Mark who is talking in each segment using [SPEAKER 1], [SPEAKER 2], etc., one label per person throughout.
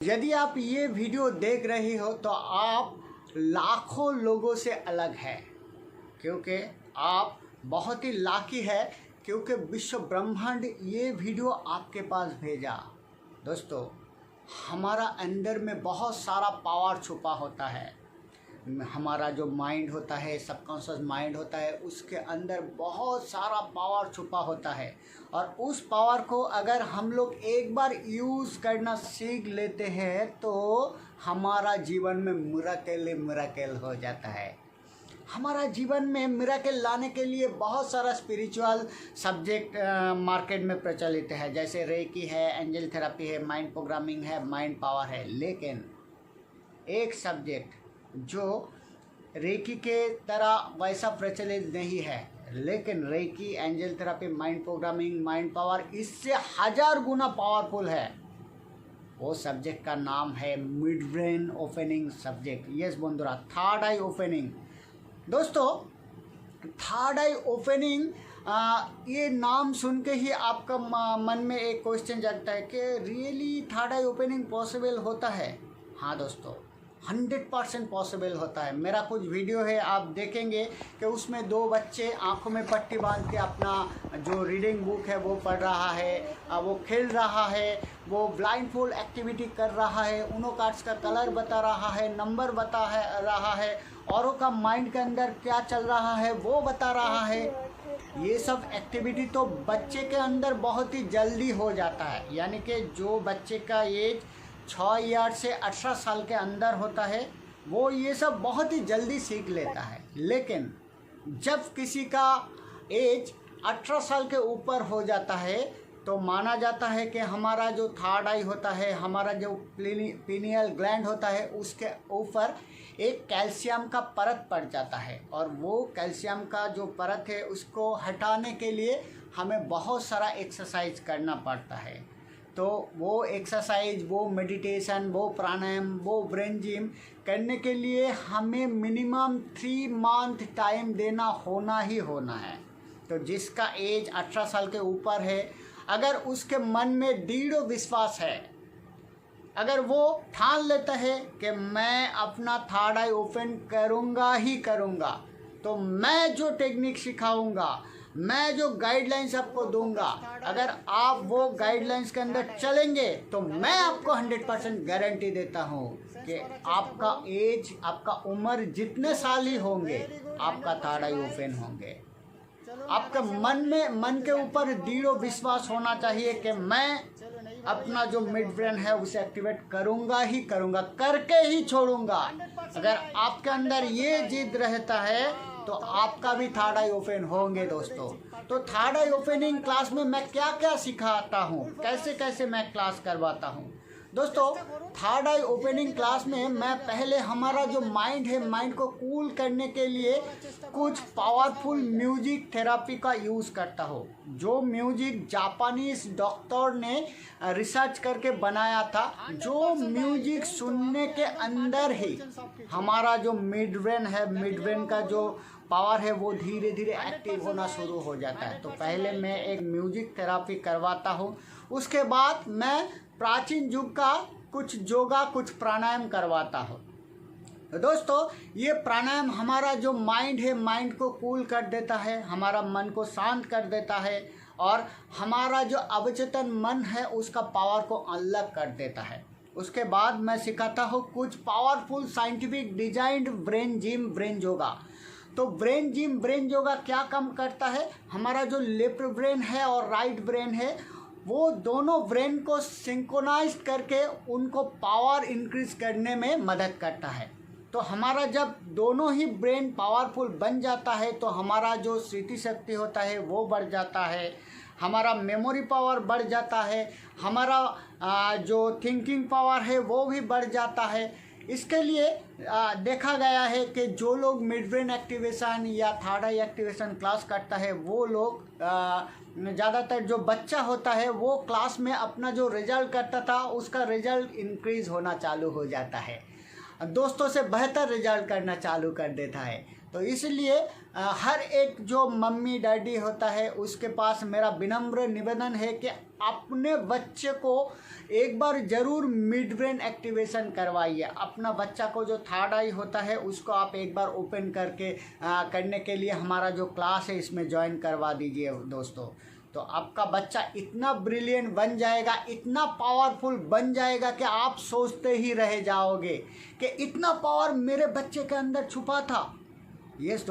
[SPEAKER 1] यदि आप ये वीडियो देख रहे हो तो आप लाखों लोगों से अलग है, क्योंकि आप बहुत ही लाकी है, क्योंकि विश्व ब्रह्मांड ये वीडियो आपके पास भेजा। दोस्तों, हमारा अंदर में बहुत सारा पावर छुपा होता है। हमारा जो माइंड होता है, सबकॉन्शियस माइंड होता है, उसके अंदर बहुत सारा पावर छुपा होता है। और उस पावर को अगर हम लोग एक बार यूज़ करना सीख लेते हैं तो हमारा जीवन में मिरेकल हो जाता है। हमारा जीवन में मिरेकल लाने के लिए बहुत सारा स्पिरिचुअल सब्जेक्ट मार्केट में प्रचलित है, जैसे रेकी है, एंजल थेरेपी है, माइंड प्रोग्रामिंग है, माइंड पावर है। लेकिन एक सब्जेक्ट जो रेकी के तरह वैसा प्रचलित नहीं है, लेकिन reiki, angel therapy, mind programming, mind power इससे 1000 गुना पावरफुल है। वो सब्जेक्ट का नाम है mid brain opening subject. Yes बंधुरा, थर्ड आई ओपनिंग। दोस्तों, थर्ड आई ओपनिंग ये नाम सुन के ही आपका मन में एक क्वेश्चन जगता है कि रियली थर्ड आई ओपनिंग पॉसिबल होता है? हाँ दोस्तों, 100% पॉसिबल होता है। मेरा कुछ वीडियो है, आप देखेंगे कि उसमें 2 बच्चे आंखों में पट्टी बांध के अपना जो रीडिंग बुक है वो पढ़ रहा है, वो खेल रहा है, वो ब्लाइंडफोल्ड एक्टिविटी कर रहा है, उनो कार्ड्स का कलर बता रहा है, नंबर बता रहा है, औरों का माइंड के अंदर क्या चल रहा है वो बता रहा है। ये सब एक्टिविटी तो बच्चे के अंदर बहुत ही जल्दी हो जाता है, यानी कि जो बच्चे का एज 6 ईयर से 18 साल के अंदर होता है वो ये सब बहुत ही जल्दी सीख लेता है। लेकिन जब किसी का एज 18 साल के ऊपर हो जाता है तो माना जाता है कि हमारा जो थर्ड आई होता है, हमारा जो पीनियल ग्लैंड होता है, उसके ऊपर एक कैल्शियम का परत पड़ जाता है। और वो कैल्शियम का जो परत है उसको हटाने के लिए हमें बहुत सारा एक्सरसाइज करना पड़ता है। तो वो एक्सरसाइज, वो मेडिटेशन, वो प्राणायाम, वो ब्रेन जिम करने के लिए हमें मिनिमम 3 मंथ टाइम देना होना है। तो जिसका एज 18 साल के ऊपर है, अगर उसके मन में दृढ़ विश्वास है, अगर वो ठान लेता है कि मैं अपना थर्ड आई ओपन करूँगा ही करूँगा, तो मैं जो टेक्निक सिखाऊँगा, मैं जो गाइडलाइंस आपको दूंगा, अगर आप वो गाइडलाइंस के अंदर चलेंगे तो मैं आपको 100% गारंटी देता हूँ कि आपका एज, आपका उम्र जितने साल ही होंगे, आपका थर्ड आई ओपन होंगे। आपके मन के ऊपर दृढ़ विश्वास होना चाहिए कि मैं अपना जो मिड ब्रेन है उसे एक्टिवेट करूँगा ही करूँगा, करके ही छोड़ूंगा। अगर आपके अंदर ये जिद रहता है तो आपका भी थर्ड आई ओपन होंगे दोस्तों। तो थर्ड आई ओपनिंग क्लास में मैं क्या क्या सिखाता हूँ, कैसे कैसे मैं क्लास करवाता हूँ दोस्तों। थर्ड आई ओपनिंग क्लास में मैं पहले हमारा जो माइंड है, माइंड को कूल करने के लिए कुछ पावरफुल म्यूजिक थेरेपी का यूज़ करता हूँ। जो म्यूजिक जापानीज डॉक्टर ने रिसर्च करके बनाया था, जो म्यूजिक सुनने के अंदर ही हमारा जो मिड ब्रेन है, मिड ब्रेन का जो पावर है वो धीरे धीरे एक्टिव होना शुरू हो जाता है। तो पहले मैं एक म्यूजिक थेरेपी करवाता हूँ, उसके बाद मैं प्राचीन युग का कुछ योगा, कुछ प्राणायाम करवाता हूँ। तो दोस्तों, ये प्राणायाम हमारा जो माइंड है, माइंड को कूल कर देता है, हमारा मन को शांत कर देता है, और हमारा जो अवचेतन मन है उसका पावर को अनलॉक कर देता है। उसके बाद मैं सिखाता हूँ कुछ powerful scientific designed brain gym, brain yoga. तो ब्रेन जिम, ब्रेन योगा क्या काम करता है? हमारा जो लेफ्ट ब्रेन है और राइट ब्रेन है, वो दोनों ब्रेन को सिंक्रोनाइज करके उनको पावर इंक्रीज करने में मदद करता है। तो हमारा जब दोनों ही ब्रेन पावरफुल बन जाता है तो हमारा जो स्मृति शक्ति होता है वो बढ़ जाता है, हमारा मेमोरी पावर बढ़ जाता है, हमारा जो थिंकिंग पावर है वो भी बढ़ जाता है। इसके लिए देखा गया है कि जो लोग मिड ब्रेन एक्टिवेशन या थर्ड आई एक्टिवेशन क्लास करता है, वो लोग ज़्यादातर जो बच्चा होता है वो क्लास में अपना जो रिजल्ट करता था उसका रिजल्ट इंक्रीज होना चालू हो जाता है, दोस्तों से बेहतर रिजल्ट करना चालू कर देता है। तो इसलिए हर एक जो मम्मी डैडी होता है उसके पास मेरा विनम्र निवेदन है कि अपने बच्चे को एक बार ज़रूर मिड ब्रेन एक्टिवेशन करवाइए। अपना बच्चा को जो थर्ड आई होता है उसको आप एक बार ओपन करके करने के लिए हमारा जो क्लास है इसमें ज्वाइन करवा दीजिए दोस्तों। तो आपका बच्चा इतना ब्रिलियंट बन जाएगा, इतना पावरफुल बन जाएगा कि आप सोचते ही रह जाओगे कि इतना पावर मेरे बच्चे के अंदर छुपा था। यस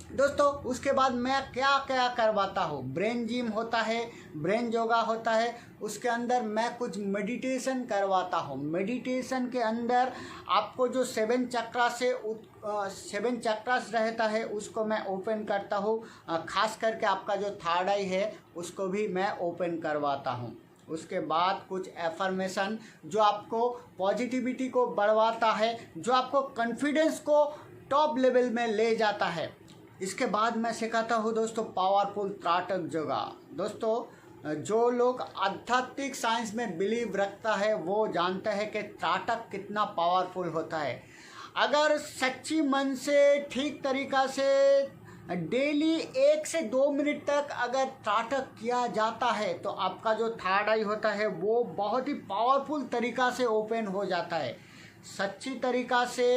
[SPEAKER 1] दोस्तों, उसके बाद मैं क्या क्या करवाता हूँ। ब्रेन जिम होता है, ब्रेन योगा होता है, उसके अंदर मैं कुछ मेडिटेशन करवाता हूँ। मेडिटेशन के अंदर आपको जो 7 चक्रास रहता है उसको मैं ओपन करता हूँ। खास करके आपका जो थर्ड आई है उसको भी मैं ओपन करवाता हूँ। उसके बाद कुछ एफर्मेशन जो आपको पॉजिटिविटी को बढ़वाता है, जो आपको कॉन्फिडेंस को टॉप लेवल में ले जाता है। इसके बाद मैं सिखाता हूँ दोस्तों पावरफुल त्राटक योगा। दोस्तों जो लोग आध्यात्मिक साइंस में बिलीव रखता है वो जानता है कि त्राटक कितना पावरफुल होता है। अगर सच्ची मन से ठीक तरीक़ा से डेली 1 से 2 मिनट तक अगर त्राटक किया जाता है तो आपका जो थर्ड आई होता है वो बहुत ही पावरफुल तरीक़ा से ओपन हो जाता है। सच्ची तरीक़ा से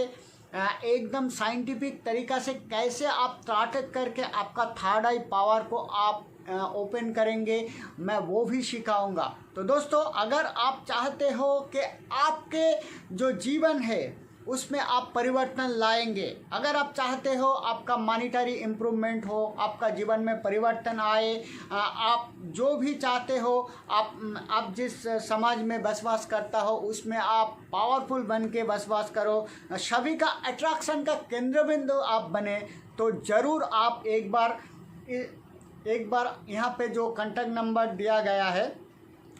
[SPEAKER 1] एकदम साइंटिफिक तरीक़ा से कैसे आप त्राटक करके आपका थर्ड आई पावर को आप ओपन करेंगे मैं वो भी सिखाऊंगा। तो दोस्तों अगर आप चाहते हो कि आपके जो जीवन है उसमें आप परिवर्तन लाएंगे, अगर आप चाहते हो आपका मॉनिटरी इम्प्रूवमेंट हो, आपका जीवन में परिवर्तन आए, आप जो भी चाहते हो, आप जिस समाज में बसवास करता हो उसमें आप पावरफुल बन के बसवास करो, सभी का अट्रैक्शन का केंद्र बिंदु आप बने, तो ज़रूर आप एक बार यहाँ पे जो कॉन्टैक्ट नंबर दिया गया है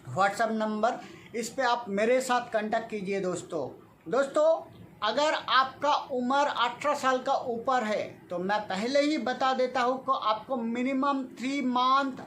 [SPEAKER 1] व्हाट्सएप नंबर, इस पे आप मेरे साथ कांटेक्ट कीजिए दोस्तों। अगर आपका उम्र 18 साल का ऊपर है तो मैं पहले ही बता देता हूँ कि आपको मिनिमम 3 मंथ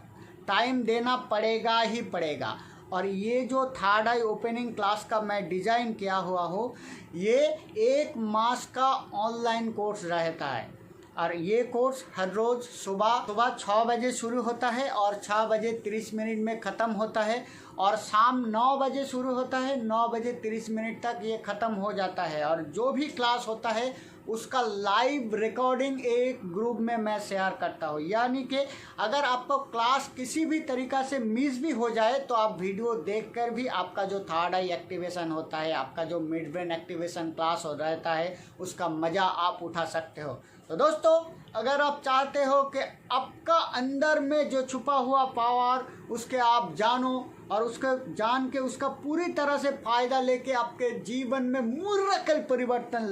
[SPEAKER 1] टाइम देना पड़ेगा ही पड़ेगा। और ये जो थर्ड आई ओपनिंग क्लास का मैं डिज़ाइन किया हुआ हूँ ये 1 मास का ऑनलाइन कोर्स रहता है। और ये कोर्स हर रोज़ सुबह 6 बजे शुरू होता है और 6 बजे 30 मिनट में ख़त्म होता है, और शाम 9 बजे शुरू होता है, 9 बजे 30 मिनट तक ये ख़त्म हो जाता है। और जो भी क्लास होता है उसका लाइव रिकॉर्डिंग एक ग्रुप में मैं शेयर करता हूँ। यानी कि अगर आपको क्लास किसी भी तरीक़ा से मिस भी हो जाए तो आप वीडियो देखकर भी आपका जो थर्ड आई एक्टिवेशन होता है, आपका जो मिड ब्रेन एक्टिवेशन क्लास हो रहता है उसका मज़ा आप उठा सकते हो। तो दोस्तों अगर आप चाहते हो कि आपका अंदर में जो छुपा हुआ पावर उसके आप जानो और उसका जान के उसका पूरी तरह से फ़ायदा लेके आपके जीवन में मूर्खल परिवर्तन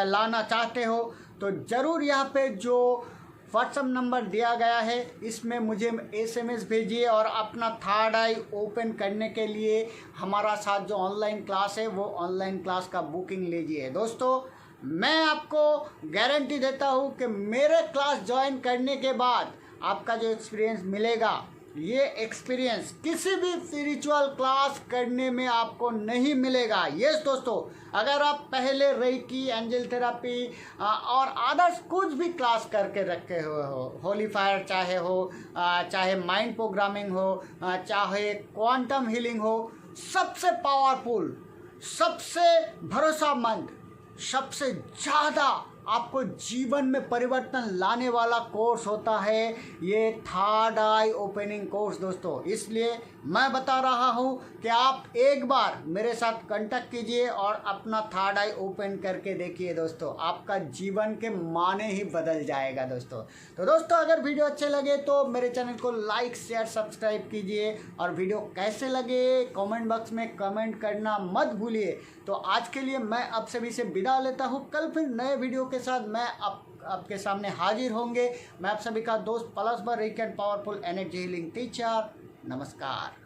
[SPEAKER 1] लाना चाहते हो तो ज़रूर यहाँ पे जो व्हाट्सएप नंबर दिया गया है इसमें मुझे SMS भेजिए और अपना थर्ड आई ओपन करने के लिए हमारा साथ जो ऑनलाइन क्लास है वो ऑनलाइन क्लास का बुकिंग लीजिए। दोस्तों मैं आपको गारंटी देता हूँ कि मेरे क्लास ज्वाइन करने के बाद आपका जो एक्सपीरियंस मिलेगा ये एक्सपीरियंस किसी भी स्पिरिचुअल क्लास करने में आपको नहीं मिलेगा। यस दोस्तों, अगर आप पहले रेकी, एंजल थेरापी और अदर्स कुछ भी क्लास करके रखे हुए हो, होली फायर चाहे माइंड प्रोग्रामिंग हो, चाहे क्वांटम हीलिंग हो, सबसे पावरफुल, सबसे भरोसामंद, सबसे ज़्यादा आपको जीवन में परिवर्तन लाने वाला कोर्स होता है ये थर्ड आई ओपनिंग कोर्स दोस्तों। इसलिए मैं बता रहा हूँ कि आप एक बार मेरे साथ कांटेक्ट कीजिए और अपना थर्ड आई ओपन करके देखिए दोस्तों, आपका जीवन के माने ही बदल जाएगा दोस्तों। तो दोस्तों अगर वीडियो अच्छे लगे तो मेरे चैनल को लाइक शेयर सब्सक्राइब कीजिए और वीडियो कैसे लगे कमेंट बॉक्स में कमेंट करना मत भूलिए। तो आज के लिए मैं आप सभी से विदा लेता हूँ, कल फिर नए वीडियो के साथ मैं आपके सामने हाजिर होंगे। मैं आप सभी का दोस्त plus recce and powerful energy healing teacher. नमस्कार।